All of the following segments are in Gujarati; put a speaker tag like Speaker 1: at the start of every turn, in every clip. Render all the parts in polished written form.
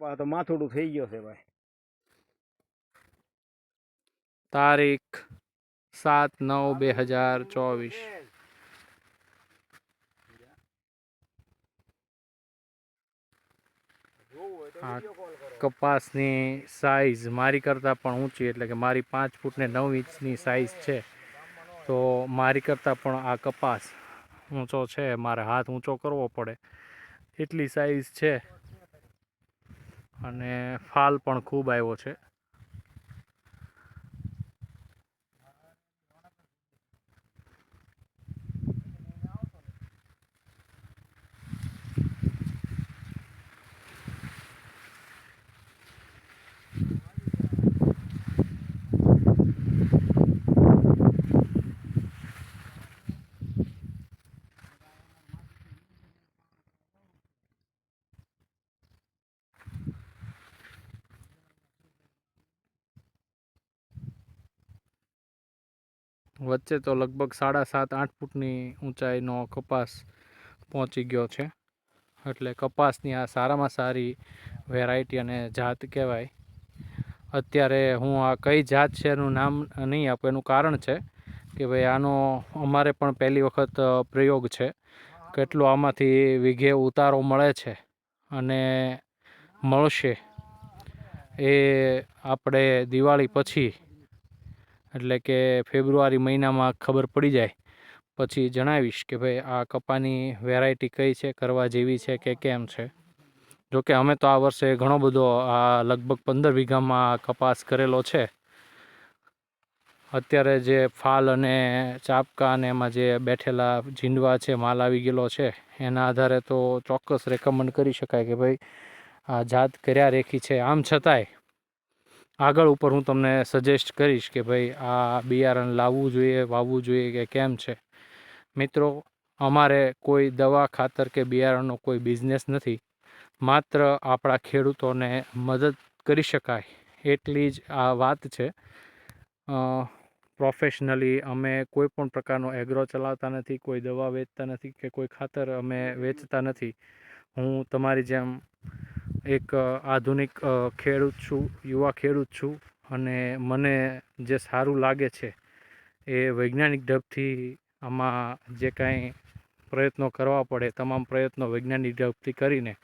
Speaker 1: તો માથોડું થઈ ગયો છે ભાઈ.
Speaker 2: તારીખ 7/9/2024. આ કપાસની સાઈઝ મારી કરતાં પણ ઊંચી, એટલે કે મારી 5 ફૂટ ને 9 ઇંચની સાઈઝ છે. તો મારી કરતાં પણ આ કપાસ ઊંચો છે, મારે હાથ ઊંચો કરવો પડે એટલી સાઈઝ છે. અને ફાલ પણ ખૂબ આવ્યો છે. વચ્ચે તો લગભગ 7.5-8 ફૂટની ઊંચાઈનો કપાસ પહોંચી ગયો છે. એટલે કપાસની આ સારામાં સારી વેરાયટી અને જાત કહેવાય. અત્યારે હું આ કઈ જાત છે એનું નામ નહીં આપું, એનું કારણ છે કે ભાઈ આનો અમારે પણ પહેલી વખત પ્રયોગ છે. કેટલો આમાંથી વીઘે ઉતારો મળે છે અને મળશે એ આપણે દિવાળી પછી, એટલે કે ફેબ્રુઆરી મહિનામાં ખબર પડી જાય પછી જણાવીશ કે ભાઈ આ કપાની વેરાયટી કઈ છે, કરવા જેવી છે કે કેમ છે. જોકે અમે તો આ વર્ષે ઘણો બધો આ લગભગ 15 વીઘામાં કપાસ કરેલો છે. અત્યારે જે ફાલ અને ચાપકા અને એમાં જે બેઠેલા ઝીંડવા છે, માલ આવી ગયેલો છે, એના આધારે તો ચોક્કસ રેકમેન્ડ કરી શકાય કે ભાઈ આ જાત કર્યા રેખી છે. આમ છતાંય આગળ ઉપર હું તમને સજેસ્ટ કરીશ કે ભાઈ આ બિયારણ લાવવું જોઈએ, વાવવું જોઈએ કે કેમ છે. મિત્રો, અમારે કોઈ દવા ખાતર કે બિયારણનો કોઈ બિઝનેસ નથી. માત્ર આપણા ખેડૂતોને મદદ કરી શકાય એટલી જ આ વાત છે. પ્રોફેશનલી અમે કોઈ પણ પ્રકારનો એગ્રો ચલાવતા નથી, કોઈ દવા વેચતા નથી કે કોઈ ખાતર અમે વેચતા નથી. હું તમારી જેમ એક આધુનિક ખેડૂત છું, યુવા ખેડૂત છું. અને મને જે સારું લાગે છે એ વૈજ્ઞાનિક ઢબથી આમાં જે કાંઈ પ્રયત્નો કરવા પડે તમામ પ્રયત્નો વૈજ્ઞાનિક ઢબથી કરીને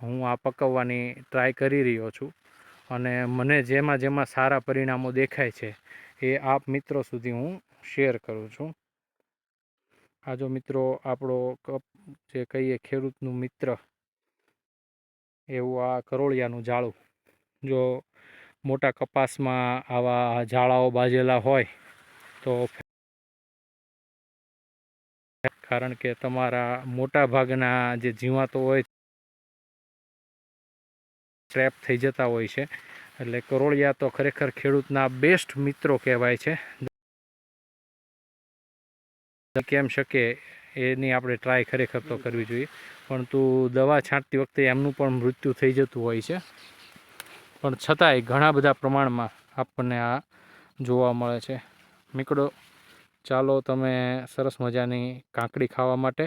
Speaker 2: હું આ પકવવાની ટ્રાય કરી રહ્યો છું. અને મને જેમાં સારા પરિણામો દેખાય છે એ આપ મિત્રો સુધી હું શેર કરું છું. આ જો મિત્રો આપણો જે કહીએ ખેડૂતનું મિત્ર એવું આ કરોળિયાનું ઝાડું, જો મોટા કપાસમાં આવા ઝાડાઓ બાજેલા હોય તો કારણ કે તમારા મોટા ભાગના જે જીવાતો હોય ટ્રેપ થઈ જતા હોય છે. એટલે કરોળિયા તો ખરેખર ખેડૂતના બેસ્ટ મિત્રો કહેવાય છે. કેમ શકે એની આપણે ટ્રાય ખરેખર તો કરવી જોઈએ, પરંતુ દવા છાંટતી વખતે એમનું પણ મૃત્યુ થઈ જતું હોય છે. પણ છતાંય ઘણા બધા પ્રમાણમાં આપણને આ જોવા મળે છે. મિત્રો, ચાલો તમે સરસ મજાની કાંકડી ખાવા માટે